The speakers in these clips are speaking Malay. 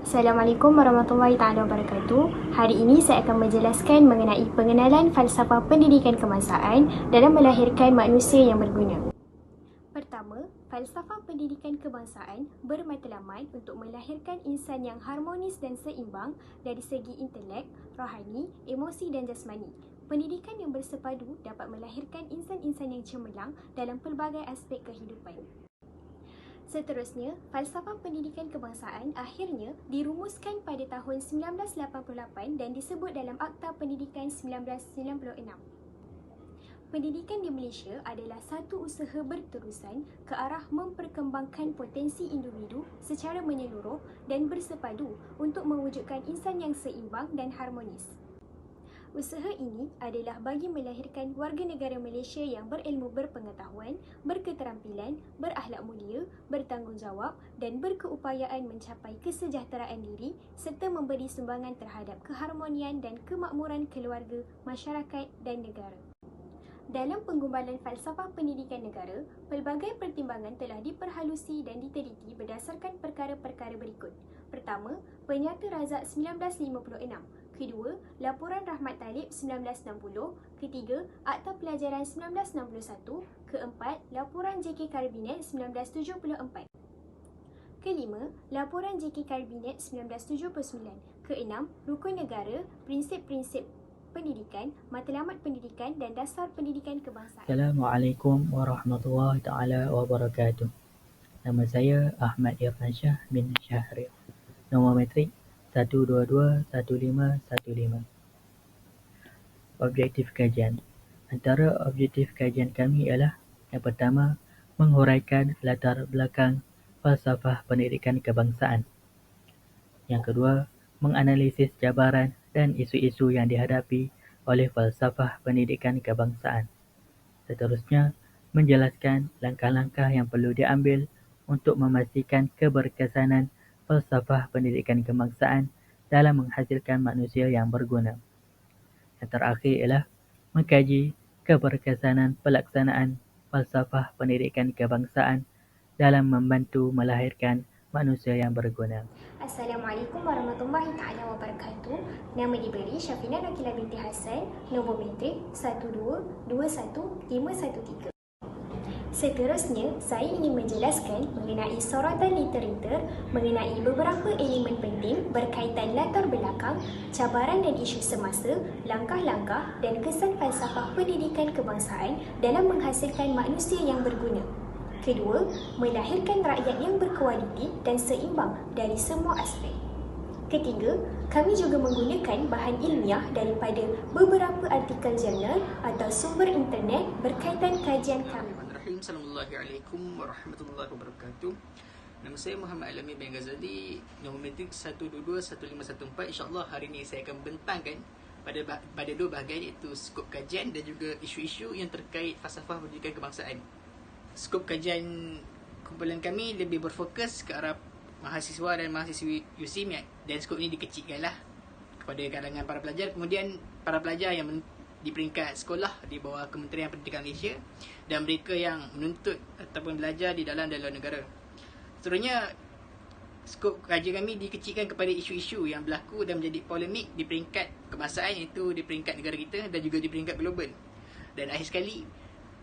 Assalamualaikum warahmatullahi taala wabarakatuh. Hari ini saya akan menjelaskan mengenai pengenalan falsafah pendidikan kebangsaan dalam melahirkan manusia yang berguna. Pertama, falsafah pendidikan kebangsaan bermatlamat untuk melahirkan insan yang harmonis dan seimbang dari segi intelek, rohani, emosi dan jasmani. Pendidikan yang bersepadu dapat melahirkan insan-insan yang cemerlang dalam pelbagai aspek kehidupan. Seterusnya, falsafah pendidikan kebangsaan akhirnya dirumuskan pada tahun 1988 dan disebut dalam Akta Pendidikan 1996. Pendidikan di Malaysia adalah satu usaha berterusan ke arah memperkembangkan potensi individu secara menyeluruh dan bersepadu untuk mewujudkan insan yang seimbang dan harmonis. Usaha ini adalah bagi melahirkan warga negara Malaysia yang berilmu berpengetahuan, berketerampilan, berakhlak mulia, bertanggungjawab dan berkeupayaan mencapai kesejahteraan diri serta memberi sumbangan terhadap keharmonian dan kemakmuran keluarga, masyarakat dan negara. Dalam penggumbalan falsafah pendidikan negara, pelbagai pertimbangan telah diperhalusi dan diteliti berdasarkan perkara-perkara berikut. Pertama, Penyata Razak 1956. Kedua, Laporan Rahmat Talib 1960. Ketiga, Akta Pelajaran 1961. Keempat, Laporan JK Kabinet 1974. Kelima, Laporan JK Kabinet 1979. Keenam, Rukun Negara, Prinsip-prinsip pendidikan, matlamat pendidikan dan dasar pendidikan kebangsaan. Assalamualaikum warahmatullahi taala wabarakatuh. Nama saya Ahmad Irfansyah bin Syahrir. Nombor metrik 1221515. Objektif kajian. Antara objektif kajian kami ialah yang pertama, menghuraikan latar belakang falsafah pendidikan kebangsaan. Yang kedua, menganalisis cabaran dan isu-isu yang dihadapi oleh falsafah pendidikan kebangsaan. Seterusnya, menjelaskan langkah-langkah yang perlu diambil untuk memastikan keberkesanan falsafah pendidikan kebangsaan dalam menghasilkan manusia yang berguna. Yang terakhir ialah mengkaji keberkesanan pelaksanaan falsafah pendidikan kebangsaan dalam membantu melahirkan manusia yang berguna. Assalamualaikum warahmatullahi taala wabarakatuh. Nama diberi Syafina Nakila binti Hassan, nombor metrik 1221513. Seterusnya, saya ingin menjelaskan mengenai sorotan literatur mengenai beberapa elemen penting berkaitan latar belakang, cabaran dan isu semasa, langkah-langkah dan kesan falsafah pendidikan kebangsaan dalam menghasilkan manusia yang berguna. Kedua, melahirkan rakyat yang berkualiti dan seimbang dari semua aspek. Ketiga, kami juga menggunakan bahan ilmiah daripada beberapa artikel jurnal atau sumber internet berkaitan kajian kami. Assalamualaikum warahmatullahi wabarakatuh. Nama saya Muhammad Alami bin Ghazali, nombor metrik 1221514. InsyaAllah hari ini saya akan membentangkan pada dua bahagian, iaitu skop kajian dan juga isu-isu yang terkait falsafah pendidikan kebangsaan. Skop kajian kumpulan kami lebih berfokus ke arah mahasiswa dan mahasiswi USIM, dan skop ini dikecilkanlah kepada kalangan para pelajar. Kemudian para pelajar yang di peringkat sekolah di bawah Kementerian Pendidikan Malaysia dan mereka yang menuntut ataupun belajar di dalam dan luar negara. Seterusnya, skop kajian kami dikecilkan kepada isu-isu yang berlaku dan menjadi polemik di peringkat kebangsaan, iaitu di peringkat negara kita dan juga di peringkat global. Dan akhir sekali,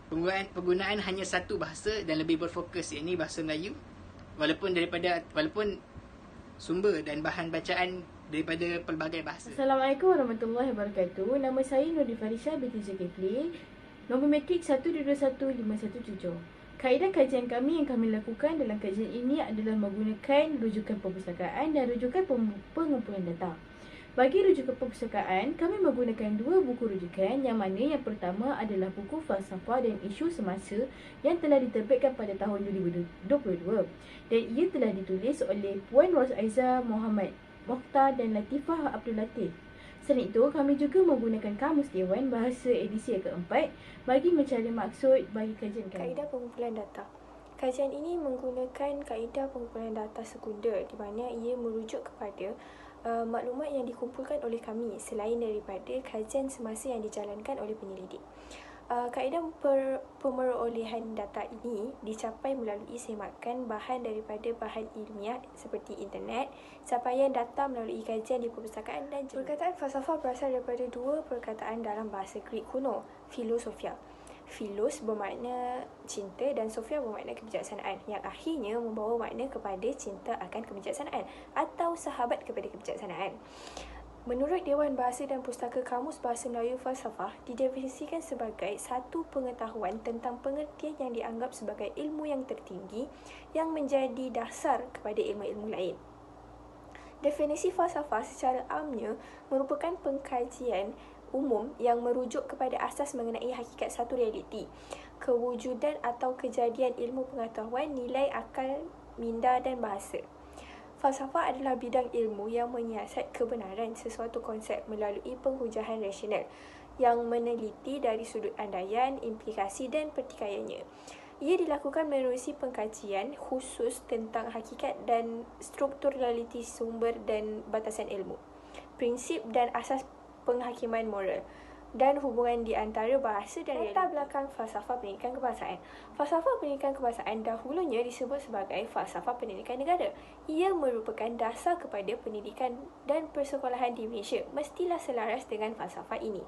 penggunaan hanya satu bahasa dan lebih berfokus, iaitu bahasa Melayu, walaupun sumber dan bahan bacaan daripada pelbagai bahasa. Assalamualaikum warahmatullahi wabarakatuh. Nama saya Nurdi Farisha binti Zulkifli, nombor metrik 1221517. Kaedah kajian kami yang kami lakukan dalam kajian ini adalah menggunakan rujukan perpustakaan dan rujukan pengumpulan data. Bagi rujukan perpustakaan, kami menggunakan dua buku rujukan, yang mana yang pertama adalah buku Falsafah dan Isu Semasa yang telah diterbitkan pada tahun 2022 dan ia telah ditulis oleh Puan Ros Aiza Muhammad Mokhtar dan Latifah Abdul Latif. Selain itu, kami juga menggunakan Kamus Dewan Bahasa edisi yang keempat bagi mencari maksud bagi kajian kami. Kaedah pengumpulan data. Kajian ini menggunakan kaedah pengumpulan data sekunder di mana ia merujuk kepada maklumat yang dikumpulkan oleh kami selain daripada kajian semasa yang dijalankan oleh penyelidik. Kaedah pemerolehan data ini dicapai melalui semakan bahan daripada bahan ilmiah seperti internet, capaian data melalui kajian di perpustakaan dan jurnal. Perkataan falsafah berasal daripada dua perkataan dalam bahasa Greek kuno, philosophia. Philos bermakna cinta dan sophia bermakna kebijaksanaan, yang akhirnya membawa makna kepada cinta akan kebijaksanaan atau sahabat kepada kebijaksanaan. Menurut Dewan Bahasa dan Pustaka Kamus Bahasa Melayu Falsafah, didefinisikan sebagai satu pengetahuan tentang pengertian yang dianggap sebagai ilmu yang tertinggi yang menjadi dasar kepada ilmu-ilmu lain. Definisi falsafah secara amnya merupakan pengkajian umum yang merujuk kepada asas mengenai hakikat satu realiti, kewujudan atau kejadian ilmu pengetahuan, nilai akal, minda dan bahasa. Falsafah adalah bidang ilmu yang menyiasat kebenaran sesuatu konsep melalui penghujahan rasional yang meneliti dari sudut andaian, implikasi dan pertikaiannya. Ia dilakukan menerusi pengkajian khusus tentang hakikat dan struktur realiti sumber dan batasan ilmu, prinsip dan asas penghakiman moral, dan hubungan di antara bahasa dan realiti. Latar belakang falsafah pendidikan kebangsaan. Falsafah pendidikan kebangsaan dahulunya disebut sebagai falsafah pendidikan negara. Ia merupakan dasar kepada pendidikan dan persekolahan di Malaysia mestilah selaras dengan falsafah ini.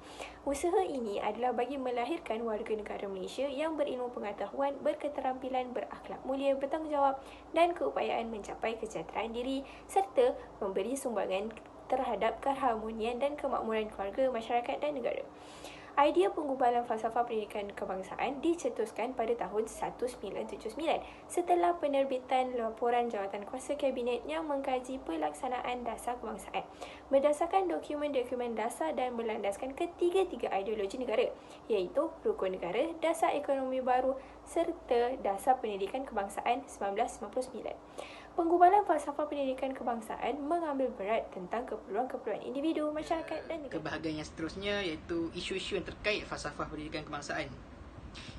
Usaha ini adalah bagi melahirkan warga negara Malaysia yang berilmu pengetahuan, berketerampilan, berakhlak mulia, bertanggungjawab dan keupayaan mencapai kesejahteraan diri serta memberi sumbangan terhadap keharmonian dan kemakmuran keluarga, masyarakat dan negara. Idea penggubalan falsafah pendidikan kebangsaan dicetuskan pada tahun 1979 setelah penerbitan laporan Jawatan Kuasa Kabinet yang mengkaji pelaksanaan dasar kebangsaan berdasarkan dokumen-dokumen dasar dan berlandaskan ketiga-tiga ideologi negara, iaitu Rukun Negara, Dasar Ekonomi Baru serta Dasar Pendidikan Kebangsaan 1999. Penggubalan falsafah pendidikan kebangsaan mengambil berat tentang keperluan-keperluan individu, masyarakat dan negara. Kebahagiaan yang seterusnya iaitu isu-isu yang terkait falsafah pendidikan kebangsaan.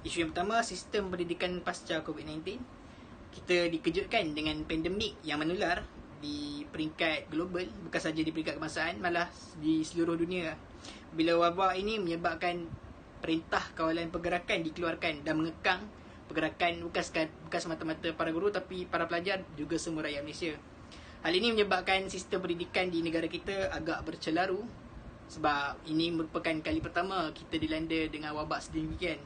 Isu yang pertama, sistem pendidikan pasca COVID-19. Kita dikejutkan dengan pandemik yang menular di peringkat global, bukan saja di peringkat kebangsaan, malah di seluruh dunia. Bila wabak ini menyebabkan perintah kawalan pergerakan dikeluarkan dan mengekang pergerakan bukan semata-mata para guru tapi para pelajar juga semua rakyat Malaysia. Hal ini menyebabkan sistem pendidikan di negara kita agak bercelaru sebab ini merupakan kali pertama kita dilanda dengan wabak sedemikian.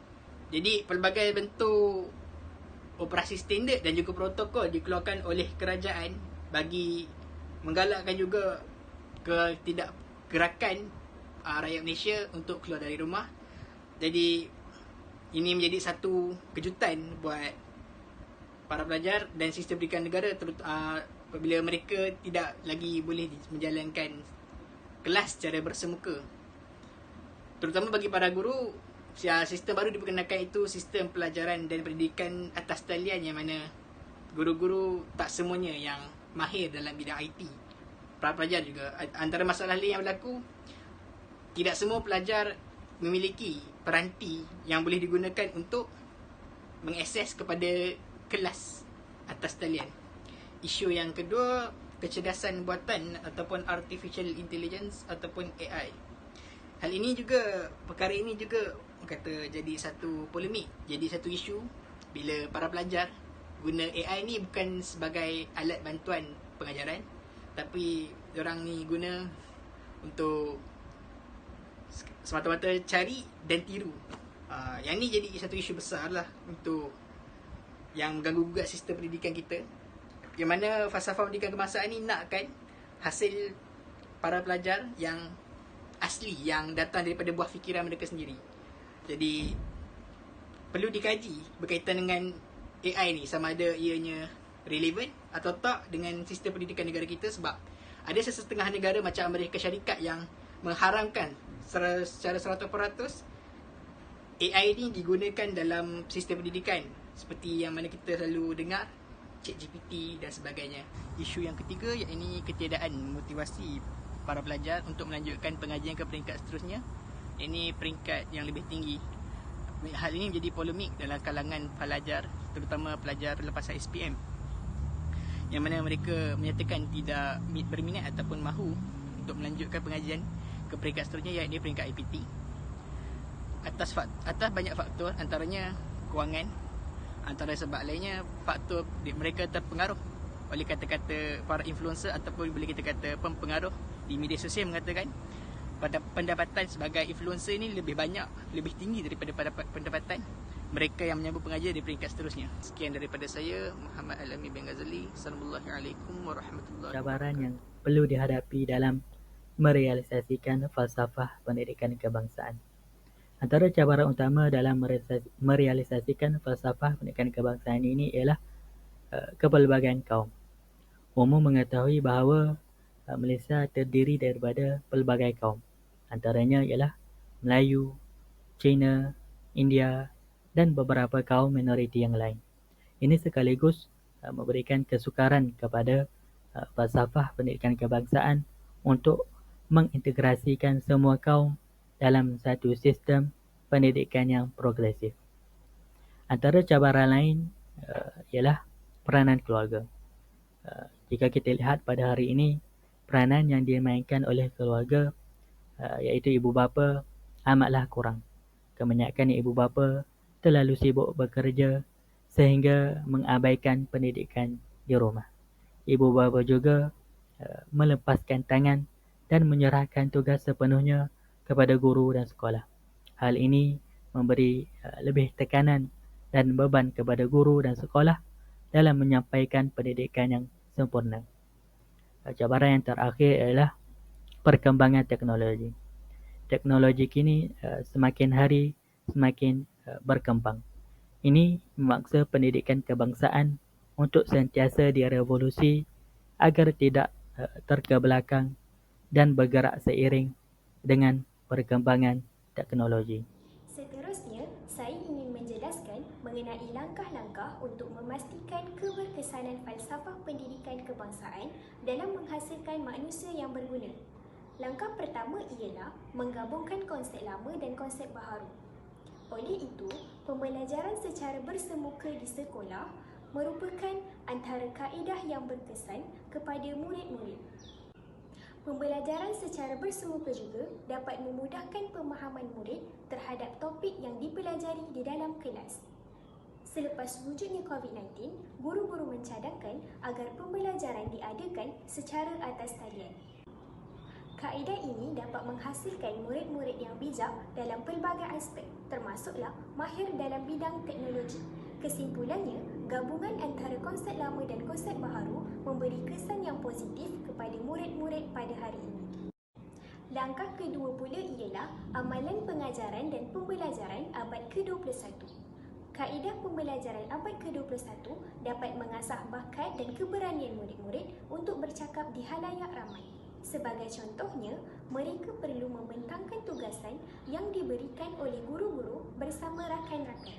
Jadi pelbagai bentuk operasi standard dan juga protokol dikeluarkan oleh kerajaan bagi menggalakkan juga gerakan rakyat Malaysia untuk keluar dari rumah. Jadi ini menjadi satu kejutan buat para pelajar dan sistem pendidikan negara apabila mereka tidak lagi boleh menjalankan kelas secara bersemuka. Terutama bagi para guru, sistem baru diperkenalkan itu sistem pelajaran dan pendidikan atas talian yang mana guru-guru tak semuanya yang mahir dalam bidang IT. Para pelajar juga. Antara masalah lain yang berlaku, tidak semua pelajar memiliki peranti yang boleh digunakan untuk mengakses kepada kelas atas talian. Isu yang kedua, kecerdasan buatan ataupun artificial intelligence ataupun AI. Hal ini juga, perkara ini juga kata jadi satu polemik, jadi satu isu bila para pelajar guna AI ni bukan sebagai alat bantuan pengajaran, tapi diorang ni guna untuk semata-mata cari dan tiru. Yang ni jadi satu isu besar lah untuk yang mengganggu-gugat sistem pendidikan kita, yang mana falsafah pendidikan kebangsaan ni nakkan hasil para pelajar yang asli, yang datang daripada buah fikiran mereka sendiri. Jadi perlu dikaji berkaitan dengan AI ni, sama ada ianya relevan atau tak dengan sistem pendidikan negara kita, sebab ada sesetengah negara macam Amerika Syarikat yang mengharamkan secara 100% AI ni digunakan dalam sistem pendidikan, seperti yang mana kita selalu dengar ChatGPT dan sebagainya. Isu yang ketiga iaitu ketiadaan motivasi para pelajar untuk melanjutkan pengajian ke peringkat seterusnya. Ini peringkat yang lebih tinggi. Hal ini menjadi polemik dalam kalangan pelajar, terutama pelajar lepasan SPM, yang mana mereka menyatakan tidak berminat ataupun mahu untuk melanjutkan pengajian ke peringkat seterusnya, iaitu peringkat IPT. atas banyak faktor, antaranya kewangan, antara sebab lainnya faktor mereka terpengaruh oleh kata-kata para influencer ataupun boleh kita kata pempengaruh di media sosial mengatakan pendapatan sebagai influencer ini lebih tinggi daripada pendapatan mereka yang menyambut pengajar di peringkat seterusnya. Sekian daripada saya, Muhammad Al-Amin bin Ghazali. Assalamualaikum warahmatullahi wabarakatuh. Cabaran yang perlu dihadapi dalam merealisasikan falsafah pendidikan kebangsaan. Antara cabaran utama dalam merealisasikan falsafah pendidikan kebangsaan ini ialah kepelbagaian kaum. Umum mengetahui bahawa Malaysia terdiri daripada pelbagai kaum. Antaranya ialah Melayu, Cina, India dan beberapa kaum minoriti yang lain. Ini sekaligus memberikan kesukaran kepada falsafah pendidikan kebangsaan untuk mengintegrasikan semua kaum dalam satu sistem pendidikan yang progresif. Antara cabaran lain ialah peranan keluarga. Jika kita lihat pada hari ini, peranan yang dimainkan oleh keluarga iaitu ibu bapa amatlah kurang. Kebanyakan ibu bapa terlalu sibuk bekerja sehingga mengabaikan pendidikan di rumah. Ibu bapa juga melepaskan tangan dan menyerahkan tugas sepenuhnya kepada guru dan sekolah. Hal ini memberi lebih tekanan dan beban kepada guru dan sekolah dalam menyampaikan pendidikan yang sempurna. Cabaran yang terakhir adalah perkembangan teknologi. Teknologi kini semakin hari semakin berkembang. Ini memaksa pendidikan kebangsaan untuk sentiasa direvolusi agar tidak terkebelakang dan bergerak seiring dengan perkembangan teknologi. Seterusnya, saya ingin menjelaskan mengenai langkah-langkah untuk memastikan keberkesanan falsafah pendidikan kebangsaan dalam menghasilkan manusia yang berguna. Langkah pertama ialah menggabungkan konsep lama dan konsep baharu. Oleh itu, pembelajaran secara bersemuka di sekolah merupakan antara kaedah yang berkesan kepada murid-murid. Pembelajaran secara bersemuka juga dapat memudahkan pemahaman murid terhadap topik yang dipelajari di dalam kelas. Selepas wujudnya COVID-19, guru-guru mencadangkan agar pembelajaran diadakan secara atas talian. Kaedah ini dapat menghasilkan murid-murid yang bijak dalam pelbagai aspek, termasuklah mahir dalam bidang teknologi. Kesimpulannya, gabungan antara konsep lama dan konsep baharu memberi kesan yang positif kepada murid-murid pada hari ini. Langkah kedua pula ialah amalan pengajaran dan pembelajaran abad ke-21. Kaedah pembelajaran abad ke-21 dapat mengasah bakat dan keberanian murid-murid untuk bercakap di halayak ramai. Sebagai contohnya, mereka perlu membentangkan tugasan yang diberikan oleh guru-guru bersama rakan-rakan.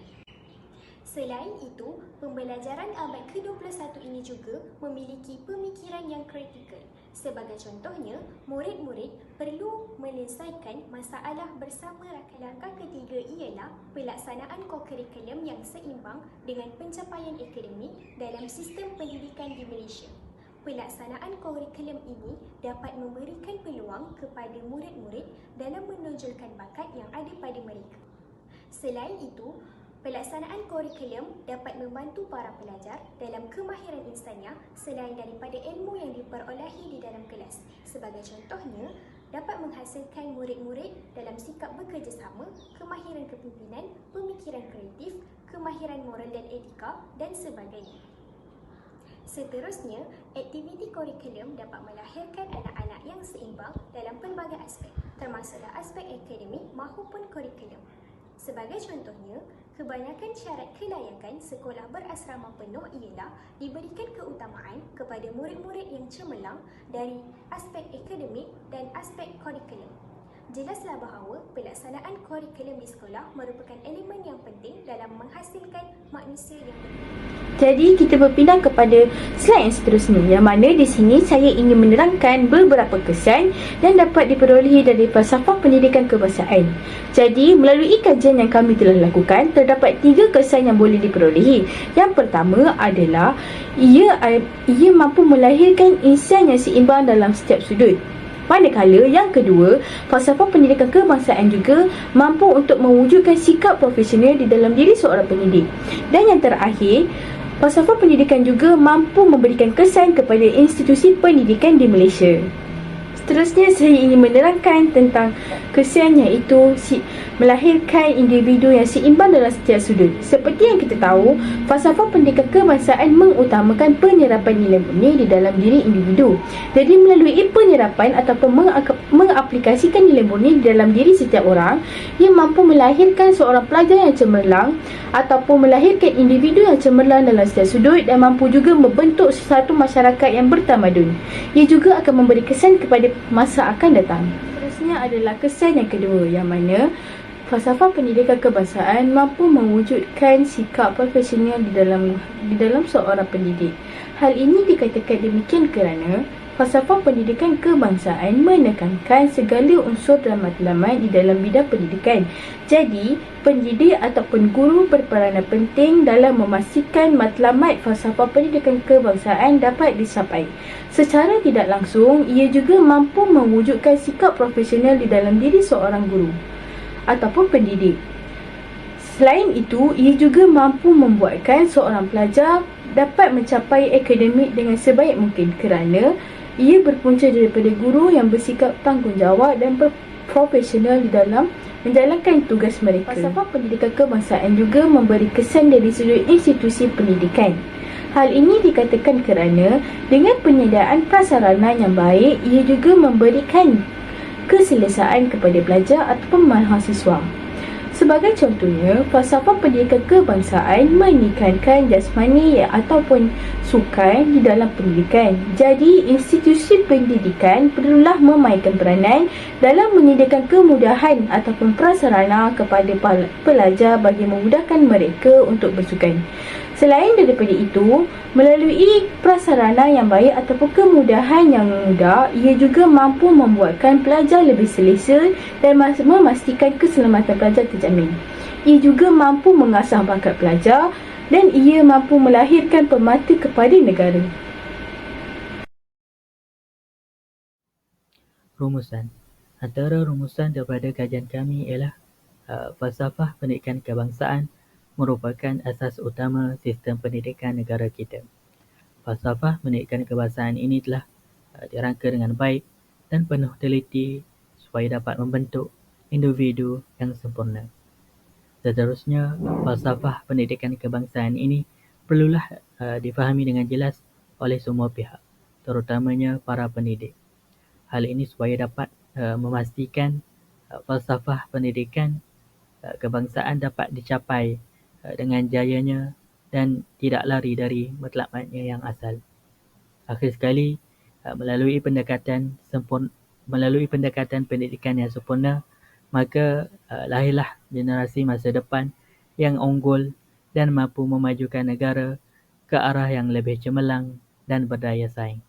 Selain itu, pembelajaran abad ke-21 ini juga memiliki pemikiran yang kritikal. Sebagai contohnya, murid-murid perlu menyelesaikan masalah bersama rakan. Langkah ketiga ialah pelaksanaan kokurikulum yang seimbang dengan pencapaian akademik dalam sistem pendidikan di Malaysia. Pelaksanaan kurikulum ini dapat memberikan peluang kepada murid-murid dalam menonjolkan bakat yang ada pada mereka. Selain itu, pelaksanaan kurikulum dapat membantu para pelajar dalam kemahiran insaniah selain daripada ilmu yang diperolehi di dalam kelas. Sebagai contohnya, dapat menghasilkan murid-murid dalam sikap bekerjasama, kemahiran kepimpinan, pemikiran kreatif, kemahiran moral dan etika dan sebagainya. Seterusnya, aktiviti kurikulum dapat melahirkan anak-anak yang seimbang dalam pelbagai aspek, termasuklah aspek akademik maupun kurikulum. Sebagai contohnya, kebanyakan syarat kelayakan sekolah berasrama penuh ialah diberikan keutamaan kepada murid-murid yang cemerlang dari aspek akademik dan aspek kurikulum. Jelaslah bahawa pelaksanaan kurikulum di sekolah merupakan elemen yang penting dalam menghasilkan manusia yang berguna. Jadi kita berpindah kepada slide yang seterusnya, yang mana di sini saya ingin menerangkan beberapa kesan yang dapat diperolehi dari falsafah pendidikan kebangsaan. Jadi melalui kajian yang kami telah lakukan, terdapat 3 kesan yang boleh diperolehi. Yang pertama adalah ia mampu melahirkan insan yang seimbang dalam setiap sudut. Manakala yang kedua, falsafah pendidikan kebangsaan juga mampu untuk mewujudkan sikap profesional di dalam diri seorang pendidik. Dan yang terakhir, falsafah pendidikan juga mampu memberikan kesan kepada institusi pendidikan di Malaysia. Seterusnya, saya ingin menerangkan tentang kesan iaitu melahirkan individu yang seimbang dalam setiap sudut. Seperti yang kita tahu, falsafah pendidikan kebangsaan mengutamakan penyerapan nilai murni di dalam diri individu. Jadi melalui penyerapan ataupun mengaplikasikan nilai murni di dalam diri setiap orang, ia mampu melahirkan seorang pelajar yang cemerlang ataupun melahirkan individu yang cemerlang dalam setiap sudut dan mampu juga membentuk satu masyarakat yang bertamadun. Ia juga akan memberi kesan kepada masa akan datang. Seterusnya adalah kesan yang kedua, yang mana falsafah pendidikan kebangsaan mampu mewujudkan sikap profesional di dalam seorang pendidik. Hal ini dikatakan demikian kerana falsafah pendidikan kebangsaan menekankan segala unsur dan matlamat di dalam bidang pendidikan. Jadi, pendidik ataupun guru berperanan penting dalam memastikan matlamat falsafah pendidikan kebangsaan dapat dicapai. Secara tidak langsung, ia juga mampu mewujudkan sikap profesional di dalam diri seorang guru ataupun pendidik. Selain itu, ia juga mampu membuatkan seorang pelajar dapat mencapai akademik dengan sebaik mungkin kerana ia berpunca daripada guru yang bersikap tanggungjawab dan profesional di dalam menjalankan tugas mereka. Falsafah pendidikan kebangsaan juga memberi kesan dari sudut institusi pendidikan. Hal ini dikatakan kerana dengan penyediaan prasarana yang baik, ia juga memberikan keselesaan kepada pelajar ataupun mahasiswa. Sebagai contohnya, falsafah pendidikan kebangsaan menekankan jasmani ataupun sukan di dalam pendidikan. Jadi, institusi pendidikan perlulah memainkan peranan dalam menyediakan kemudahan ataupun prasarana kepada pelajar bagi memudahkan mereka untuk bersukan. Selain daripada itu, melalui prasarana yang baik ataupun kemudahan yang mudah, ia juga mampu membuatkan pelajar lebih selesa dan memastikan keselamatan pelajar terjamin. Ia juga mampu mengasah bakat pelajar dan ia mampu melahirkan pemata kepada negara. Rumusan. Antara rumusan daripada kajian kami ialah falsafah pendidikan kebangsaan merupakan asas utama sistem pendidikan negara kita. Falsafah pendidikan kebangsaan ini telah dirangka dengan baik dan penuh teliti supaya dapat membentuk individu yang sempurna. Seterusnya, falsafah pendidikan kebangsaan ini perlulah difahami dengan jelas oleh semua pihak, terutamanya para pendidik. Hal ini supaya dapat memastikan falsafah pendidikan kebangsaan dapat dicapai dengan jayanya dan tidak lari dari matlamatnya yang asal. Akhir sekali, melalui pendekatan pendidikan yang sempurna, maka lahirlah generasi masa depan yang unggul dan mampu memajukan negara ke arah yang lebih cemerlang dan berdaya saing.